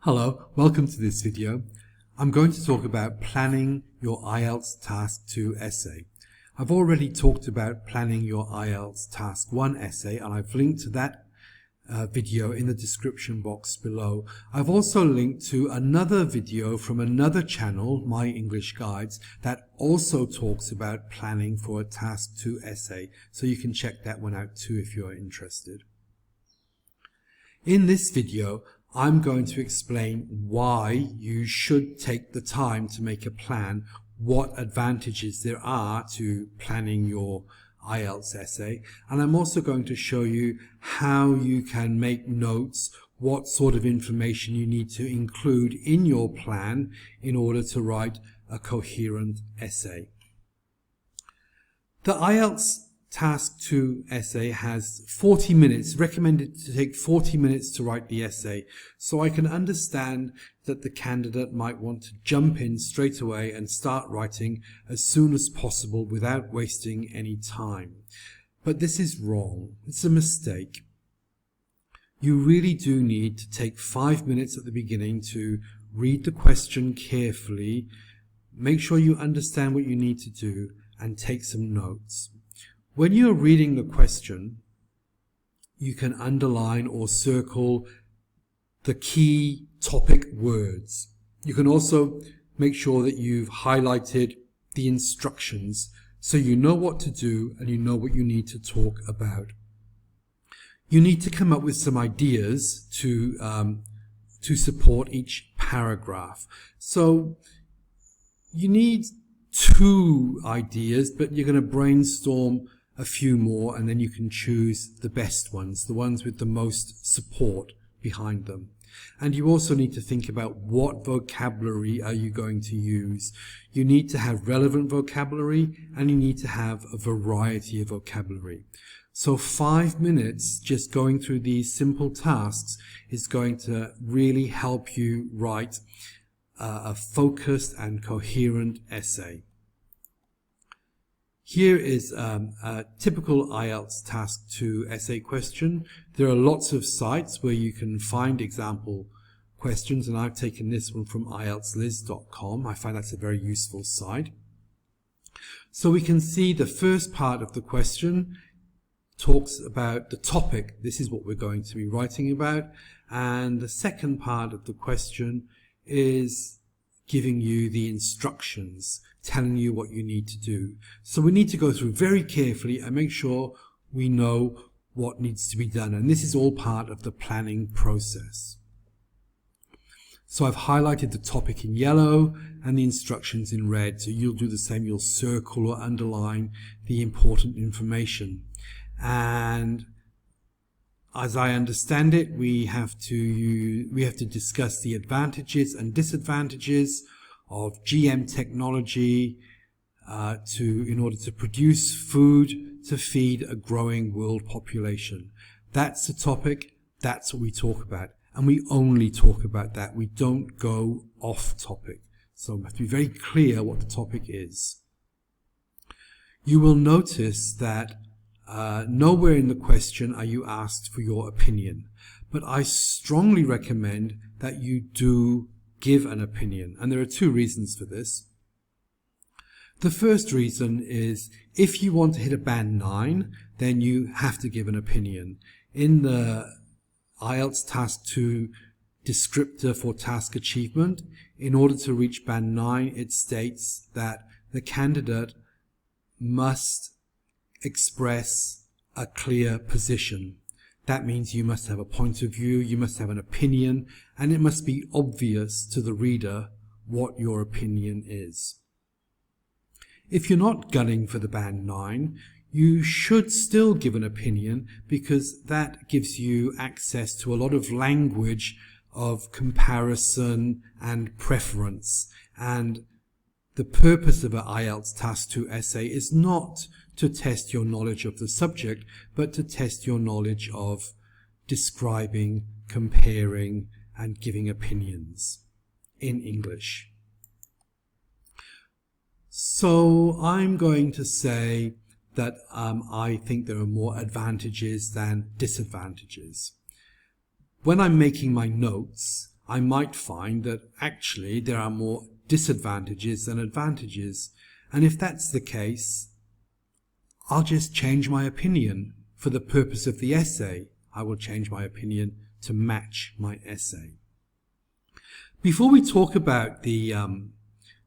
Hello, welcome to this video. I'm going to talk about planning your IELTS Task 2 essay. I've already talked about planning your IELTS Task 1 essay, and I've linked to that video in the description box below. I've also linked to another video from another channel, My English Guides, that also talks about planning for a Task 2 essay, so you can check that one out too if you're interested. In this video, I'm going to explain why you should take the time to make a plan, what advantages there are to planning your IELTS essay, and I'm also going to show you how you can make notes, what sort of information you need to include in your plan in order to write a coherent essay. The IELTS Task 2 essay has 40 minutes, recommended to take 40 minutes to write the essay, so I can understand that the candidate might want to jump in straight away and start writing as soon as possible without wasting any time. But this is wrong. It's a mistake. You really do need to take 5 minutes at the beginning to read the question carefully, make sure you understand what you need to do, and take some notes. When you're reading the question, you can underline or circle the key topic words. You can also make sure that you've highlighted the instructions so you know what to do and you know what you need to talk about. You need to come up with some ideas to support each paragraph. So you need 2 ideas, but you're going to brainstorm a few more, and then you can choose the best ones, the ones with the most support behind them. And you also need to think about what vocabulary are you going to use. You need to have relevant vocabulary, and you need to have a variety of vocabulary. So 5 minutes just going through these simple tasks is going to really help you write a focused and coherent essay. Here is a typical IELTS Task 2 essay question. There are lots of sites where you can find example questions, and I've taken this one from IELTSLiz.com. I find that's a very useful site. So we can see the first part of the question talks about the topic. This is what we're going to be writing about. And the second part of the question is giving you the instructions, telling you what you need to do. So we need to go through very carefully and make sure we know what needs to be done. And this is all part of the planning process. So I've highlighted the topic in yellow and the instructions in red. So you'll do the same. You'll circle or underline the important information. And as I understand it, we have to discuss the advantages and disadvantages of GM technology in order to produce food to feed a growing world population. That's the topic. That's what we talk about, and we only talk about that. We don't go off topic. So we have to be very clear what the topic is. You will notice that nowhere in the question are you asked for your opinion, but I strongly recommend that you do give an opinion, and there are 2 reasons for this. The first reason is if you want to hit a band 9, then you have to give an opinion. In the IELTS Task 2 descriptor for task achievement, in order to reach band 9, it states that the candidate must express a clear position. That means you must have a point of view, you must have an opinion, and it must be obvious to the reader what your opinion is. If you're not gunning for the band 9, you should still give an opinion, because that gives you access to a lot of language of comparison and preference. And the purpose of an IELTS Task 2 essay is not to test your knowledge of the subject, but to test your knowledge of describing, comparing, and giving opinions in English. So I'm going to say that I think there are more advantages than disadvantages. When I'm making my notes, I might find that actually there are more disadvantages than advantages. And if that's the case, I'll just change my opinion. For the purpose of the essay, I will change my opinion to match my essay. Before we talk about the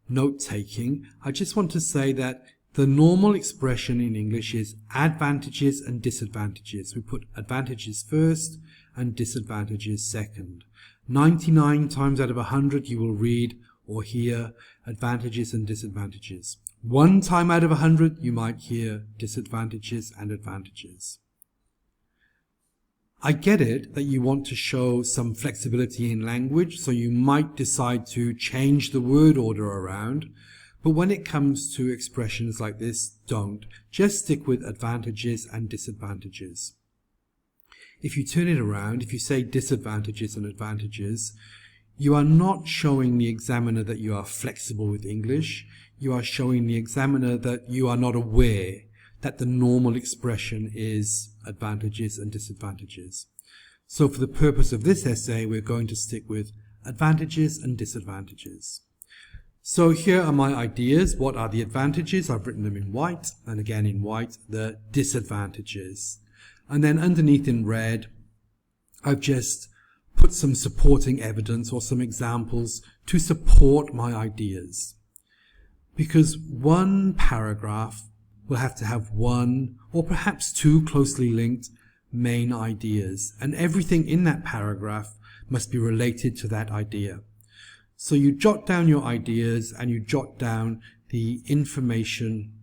note-taking, I just want to say that the normal expression in English is advantages and disadvantages. We put advantages first and disadvantages second. 99 times out of 100 you will read or hear advantages and disadvantages. 1 time out of 100 you might hear disadvantages and advantages. I get it that you want to show some flexibility in language, so you might decide to change the word order around, but when it comes to expressions like this, don't. Just stick with advantages and disadvantages. If you turn it around, if you say disadvantages and advantages, you are not showing the examiner that you are flexible with English. You are showing the examiner that you are not aware that the normal expression is advantages and disadvantages. So for the purpose of this essay, we're going to stick with advantages and disadvantages. So here are my ideas. What are the advantages? I've written them in white, and again in white, the disadvantages. And then underneath in red, I've just put some supporting evidence or some examples to support my ideas. Because one paragraph will have to have one or perhaps two closely linked main ideas, and everything in that paragraph must be related to that idea. So you jot down your ideas and you jot down the information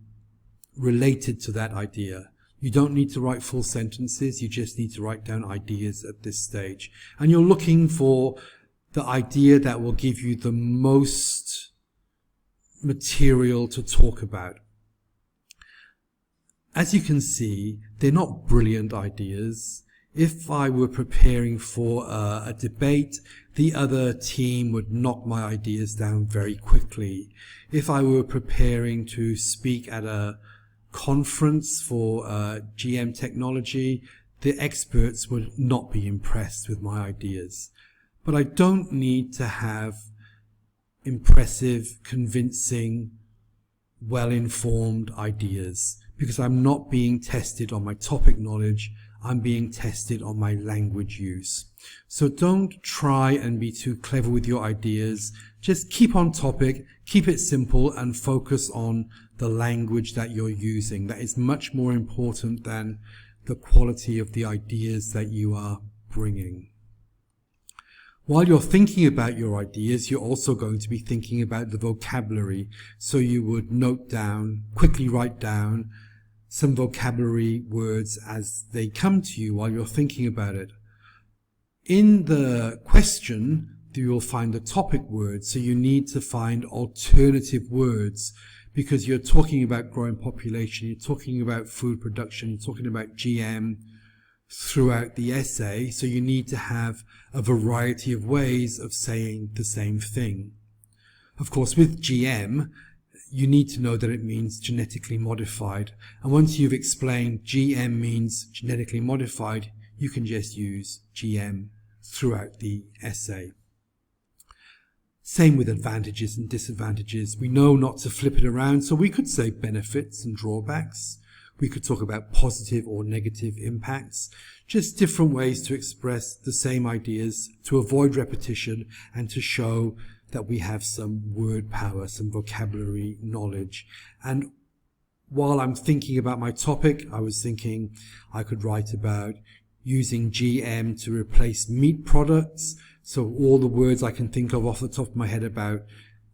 related to that idea. You don't need to write full sentences, you just need to write down ideas at this stage. And you're looking for the idea that will give you the most material to talk about. As you can see, they're not brilliant ideas. If I were preparing for a debate, the other team would knock my ideas down very quickly. If I were preparing to speak at a conference for GM technology, the experts would not be impressed with my ideas. But I don't need to have impressive, convincing, well-informed ideas, because I'm not being tested on my topic knowledge, I'm being tested on my language use. So don't try and be too clever with your ideas. Just keep on topic, keep it simple, and focus on the language that you're using. That is much more important than the quality of the ideas that you are bringing. While you're thinking about your ideas, you're also going to be thinking about the vocabulary. So you would note down, quickly write down some vocabulary words as they come to you while you're thinking about it. In the question, you will find the topic words, so you need to find alternative words because you're talking about growing population, you're talking about food production, you're talking about GM throughout the essay, so you need to have a variety of ways of saying the same thing. Of course, with GM, you need to know that it means genetically modified, and once you've explained GM means genetically modified, you can just use GM throughout the essay. Same with advantages and disadvantages. We know not to flip it around, so we could say benefits and drawbacks. We could talk about positive or negative impacts, just different ways to express the same ideas, to avoid repetition and to show that we have some word power, some vocabulary knowledge. And while I'm thinking about my topic, I was thinking I could write about using GM to replace meat products. So all the words I can think of off the top of my head about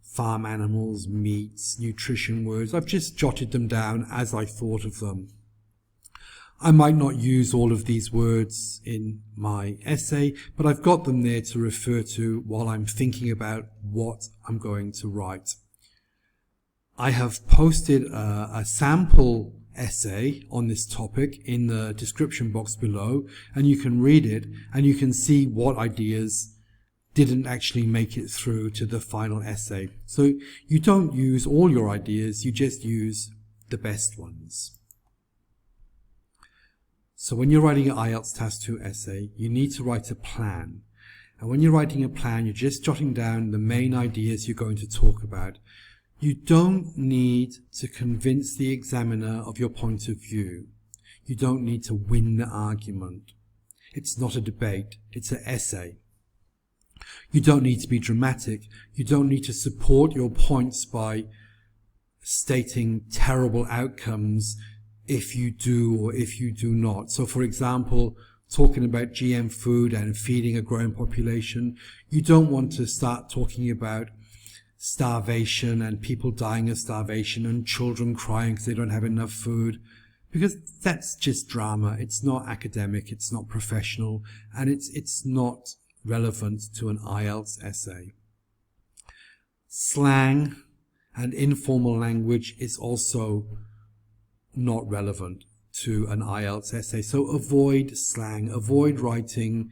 farm animals, meats, nutrition words, I've just jotted them down as I thought of them. I might not use all of these words in my essay, but I've got them there to refer to while I'm thinking about what I'm going to write. I have posted a sample essay on this topic in the description box below, and you can read it and you can see what ideas didn't actually make it through to the final essay. So you don't use all your ideas, you just use the best ones. So when you're writing an IELTS Task 2 essay, you need to write a plan. And when you're writing a plan, you're just jotting down the main ideas you're going to talk about. You don't need to convince the examiner of your point of view. You don't need to win the argument. It's not a debate, it's an essay. You don't need to be dramatic. You don't need to support your points by stating terrible outcomes if you do or if you do not. So for example, talking about GM food and feeding a growing population, you don't want to start talking about starvation and people dying of starvation and children crying because they don't have enough food, because that's just drama. It's not academic, it's not professional, and it's not relevant to an IELTS essay. Slang and informal language is also not relevant to an IELTS essay. So avoid slang, avoid writing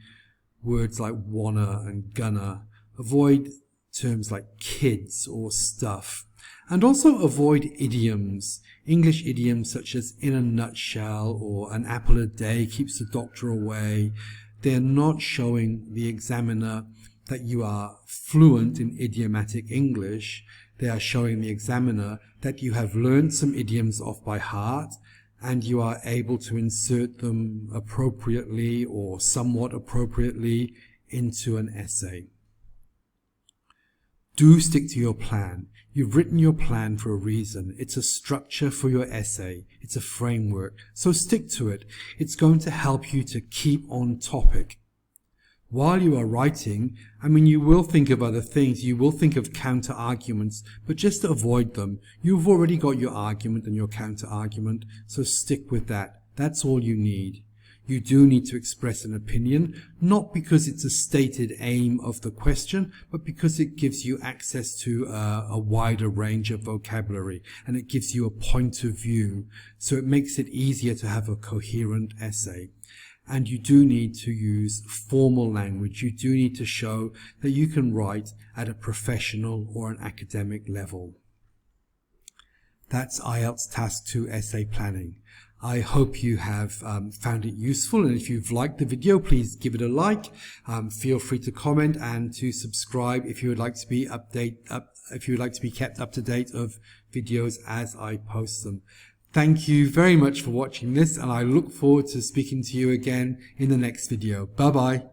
words like wanna and gonna, avoid terms like kids or stuff, and also avoid idioms, English idioms such as in a nutshell or an apple a day keeps the doctor away. They're not showing the examiner that you are fluent in idiomatic English. They are showing the examiner that you have learned some idioms off by heart and you are able to insert them appropriately or somewhat appropriately into an essay. Do stick to your plan. You've written your plan for a reason. It's a structure for your essay. It's a framework. So stick to it. It's going to help you to keep on topic. While you are writing, you will think of other things. You will think of counter arguments, but just avoid them. You've already got your argument and your counter argument, so stick with that. That's all you need. You do need to express an opinion, not because it's a stated aim of the question, but because it gives you access to a wider range of vocabulary, and it gives you a point of view, so it makes it easier to have a coherent essay. And you do need to use formal language. You do need to show that you can write at a professional or an academic level. That's IELTS Task 2 Essay Planning. I hope you have found it useful, and if you've liked the video, please give it a like. Feel free to comment and to subscribe if you would like to be kept up to date of videos as I post them. Thank you very much for watching this, and I look forward to speaking to you again in the next video. Bye bye.